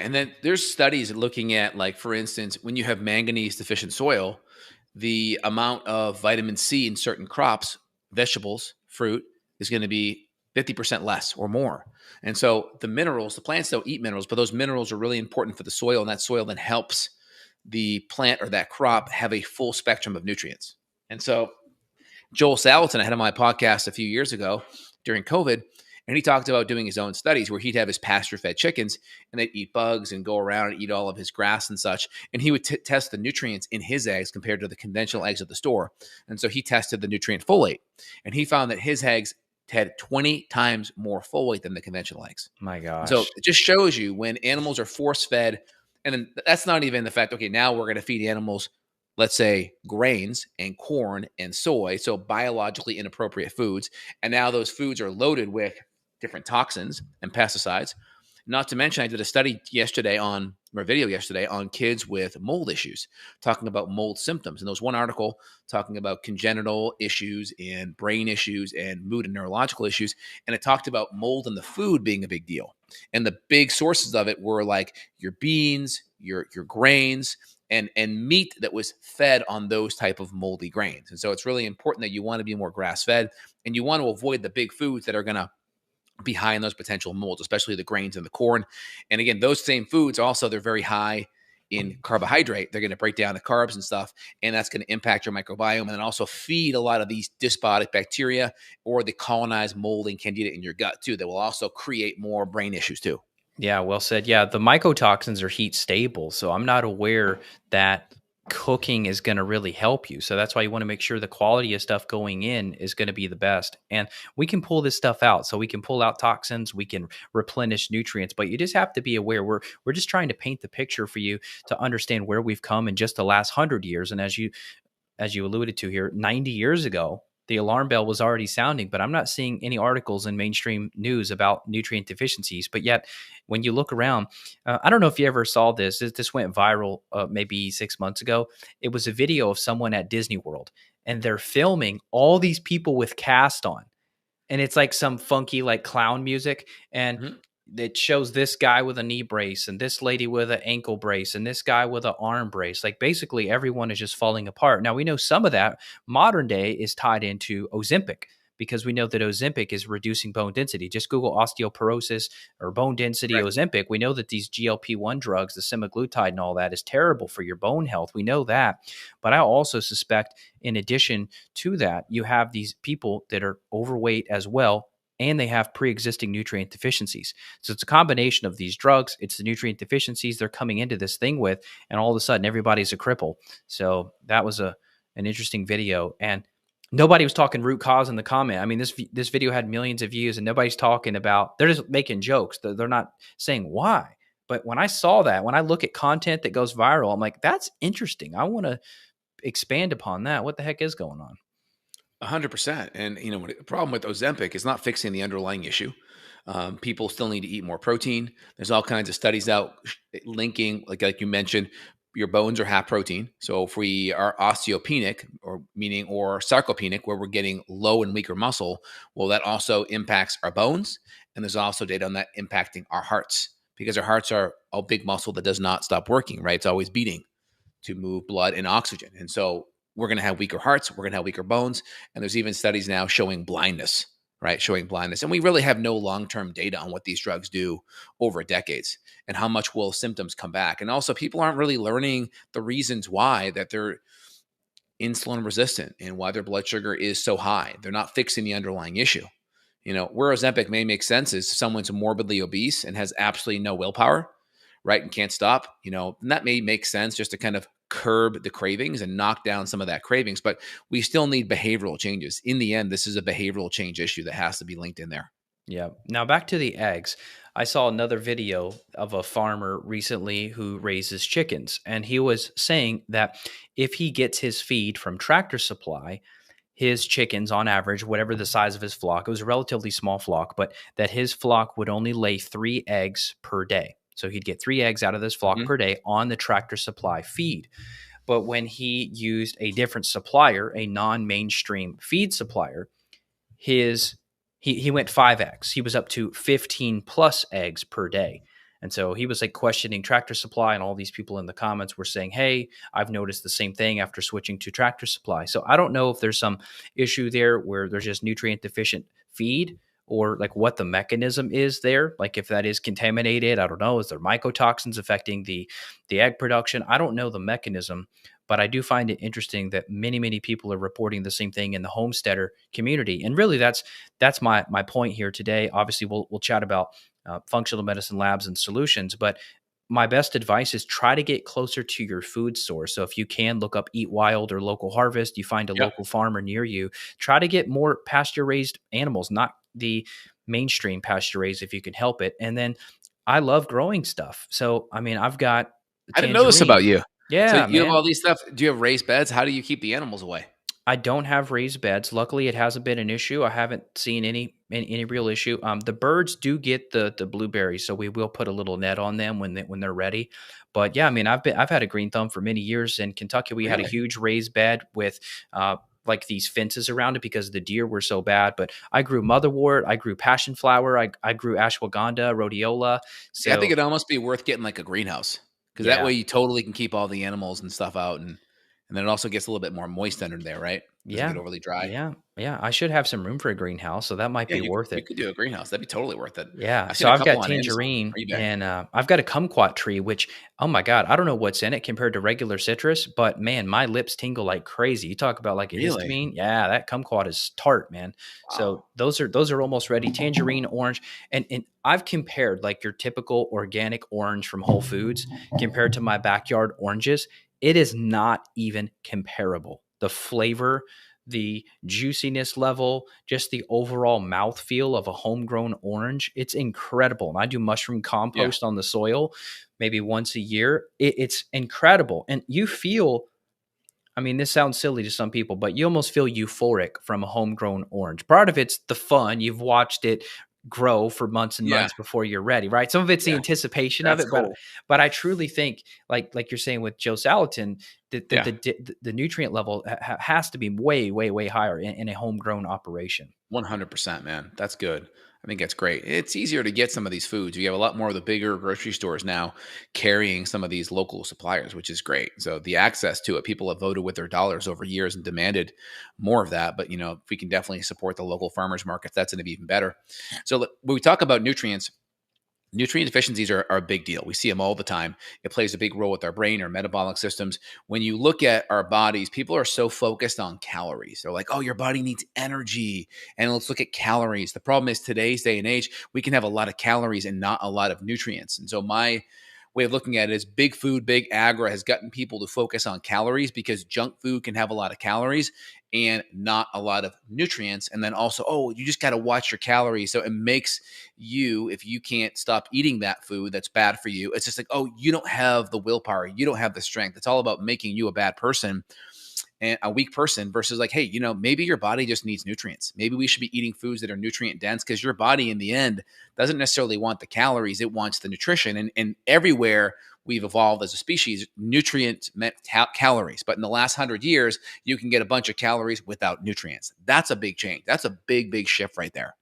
And then there's studies looking at, like, for instance, when you have manganese deficient soil, the amount of vitamin C in certain crops, vegetables, fruit, is going to be 50% less or more. And so the minerals, the plants don't eat minerals, but those minerals are really important for the soil. And that soil then helps the plant or that crop have a full spectrum of nutrients. And so Joel Salatin, I had on my podcast a few years ago during COVID, and he talked about doing his own studies where he'd have his pasture-fed chickens, and they'd eat bugs and go around and eat all of his grass and such. And he would test the nutrients in his eggs compared to the conventional eggs at the store. And so he tested the nutrient folate, and he found that his eggs had 20 times more folate than the conventional eggs. My And so gosh. it just shows you when animals are force-fed, and then that's not even the fact, okay, now we're going to feed animals, let's say, grains and corn and soy, so biologically inappropriate foods. And now those foods are loaded with different toxins and pesticides. Not to mention, I did a study yesterday or video yesterday on kids with mold issues, talking about mold symptoms. And there was one article talking about congenital issues and brain issues and mood and neurological issues. And it talked about mold in the food being a big deal. And the big sources of it were like your beans, your grains, and meat that was fed on those type of moldy grains. And so it's really important that you want to be more grass fed, and you want to avoid the big foods that are going to be high in those potential molds, especially the grains and the corn. And again, those same foods also, they're very high in carbohydrate. They're going to break down the carbs and stuff, and that's going to impact your microbiome and then also feed a lot of these dysbiotic bacteria or the colonized mold and candida in your gut too, that will also create more brain issues too. Yeah, well said. Yeah, the mycotoxins are heat stable, so I'm not aware that cooking is going to really help you. So that's why you want to make sure the quality of stuff going in is going to be the best. And we can pull this stuff out. So we can pull out toxins, we can replenish nutrients, but you just have to be aware. We're just trying to paint the picture for you to understand where we've come in just the last 100 years. And as you alluded to here, 90 years ago, the alarm bell was already sounding, but I'm not seeing any articles in mainstream news about nutrient deficiencies. But yet, when you look around, I don't know if you ever saw this. This went viral maybe 6 months ago. It was a video of someone at Disney World, and they're filming all these people with cast on. And it's like some funky, like clown music. And Mhm. it shows this guy with a knee brace and this lady with an ankle brace and this guy with an arm brace. Like basically everyone is just falling apart. Now we know some of that modern day is tied into Ozempic because we know that Ozempic is reducing bone density. Just Google osteoporosis or bone density Right. Ozempic. We know that these GLP-1 drugs, the semaglutide and all that is terrible for your bone health. We know that. But I also suspect in addition to that, you have these people that are overweight as well, and they have pre-existing nutrient deficiencies. So it's a combination of these drugs. It's the nutrient deficiencies they're coming into this thing with, and all of a sudden everybody's a cripple. So that was an interesting video, and nobody was talking root cause in the comment. I mean, this video had millions of views, and nobody's talking about. They're just making jokes. They're not saying why. But when I saw that, when I look at content that goes viral, I'm like, that's interesting. I want to expand upon that. What the heck is going on? 100%. And the problem with Ozempic is not fixing the underlying issue. People still need to eat more protein. There's all kinds of studies out linking, like you mentioned, your bones are half protein. So if we are osteopenic, or sarcopenic, where we're getting low and weaker muscle, well, that also impacts our bones. And there's also data on that impacting our hearts, because our hearts are a big muscle that does not stop working, right? It's always beating to move blood and oxygen. And so we're going to have weaker hearts, we're going to have weaker bones. And there's even studies now showing blindness, right? Showing blindness. And we really have no long-term data on what these drugs do over decades and how much will symptoms come back. And also, people aren't really learning the reasons why that they're insulin resistant and why their blood sugar is so high. They're not fixing the underlying issue. Where Ozempic may make sense is someone's morbidly obese and has absolutely no willpower, right? And can't stop, and that may make sense just to kind of curb the cravings and knock down some of that cravings. But we still need behavioral changes. In the end, this is a behavioral change issue that has to be linked in there. Yeah. Now back to the eggs. I saw another video of a farmer recently who raises chickens, and he was saying that if he gets his feed from Tractor Supply, his chickens, on average, whatever the size of his flock, it was a relatively small flock, but that his flock would only lay 3 eggs per day. So he'd get 3 eggs out of this flock Mhm. per day on the Tractor Supply feed. But when he used a different supplier, a non-mainstream feed supplier, his he went 5x. He was up to 15 plus eggs per day. And so he was like questioning Tractor Supply, and all these people in the comments were saying, "Hey, I've noticed the same thing after switching to Tractor Supply." So I don't know if there's some issue there where there's just nutrient deficient feed, or like what the mechanism is there. Like if that is contaminated, I don't know. Is there mycotoxins affecting the egg production? I don't know the mechanism, but I do find it interesting that many people are reporting the same thing in the homesteader community. And really, that's my point here today. Obviously, we'll chat about functional medicine labs and solutions, but my best advice is try to get closer to your food source. So if you can look up Eat Wild or Local Harvest, you find a Yep. local farmer near you, try to get more pasture raised animals, not the mainstream pasture raised if you can help it. And then I love growing stuff. So, I mean, I've got I didn't know this about tangerine. you. So Yeah, you have man. all these stuff. Do you have raised beds? How do you keep the animals away? I don't have raised beds. Luckily, it hasn't been an issue. I haven't seen any real issue. The birds do get the blueberries, so we will put a little net on them when they're ready. But yeah, I mean, I've had a green thumb for many years in Kentucky. We had a Really? huge raised bed with like these fences around it because the deer were so bad. But I grew motherwort, I grew passion flower, I grew ashwagandha, rhodiola. See, I think So it'd almost be worth getting like a greenhouse because that yeah, way you totally can keep all the animals and stuff out, and then it also gets a little bit more moist under there, right? Doesn't get yeah, overly dry. yeah. I should have some room for a greenhouse, so that might Yeah, be you could worth you it. could do a greenhouse. That'd be totally worth it. Yeah, I've seen so a I've couple got on Amazon tangerine or eBay. and I've got a kumquat tree, which, oh my God, I don't know what's in it compared to regular citrus, but man, my lips tingle like crazy. You talk about like a Really? histamine. Yeah, that kumquat is tart, man. So Wow. those are almost ready. Tangerine, orange, and I've compared like your typical organic orange from Whole Foods compared to my backyard oranges. It is not even comparable. The flavor, the juiciness level, just the overall mouthfeel of a homegrown orange. It's incredible. And I do mushroom Yeah. compost on the soil maybe once a year. It's incredible. And you feel, I mean, this sounds silly to some people, but you almost feel euphoric from a homegrown orange. Part of it's the fun. You've watched it grow for months and Yeah. months before you're ready, right? Some of it's the Yeah. anticipation of That's it, but cool. I truly think, like you're saying with Joe Salatin, that Yeah. the nutrient level has to be way higher in a homegrown operation. 100%, man. That's good. I think that's great. It's easier to get some of these foods. You have a lot more of the bigger grocery stores now carrying some of these local suppliers, which is great. So the access to it, people have voted with their dollars over years and demanded more of that. But if we can definitely support the local farmers markets, that's going to be even better. So when we talk about nutrients, nutrient deficiencies are a big deal. We see them all the time. It plays a big role with our brain, our metabolic systems. When you look at our bodies, people are so focused on calories. They're like, oh, your body needs energy. And let's look at calories. The problem is today's day and age, we can have a lot of calories and not a lot of nutrients. And so my way of looking at it is big food, big agra has gotten people to focus on calories because junk food can have a lot of calories and not a lot of nutrients. And then also, oh, you just got to watch your calories. So it makes you, if you can't stop eating that food that's bad for you, it's just like, oh, you don't have the willpower. You don't have the strength. It's all about making you a bad person and a weak person versus like, hey, maybe your body just needs nutrients. Maybe we should be eating foods that are nutrient dense because your body in the end doesn't necessarily want the calories. It wants the nutrition. And everywhere we've evolved as a species, nutrient meant calories. But in the last 100 years, you can get a bunch of calories without nutrients. That's a big change. That's a big shift right there.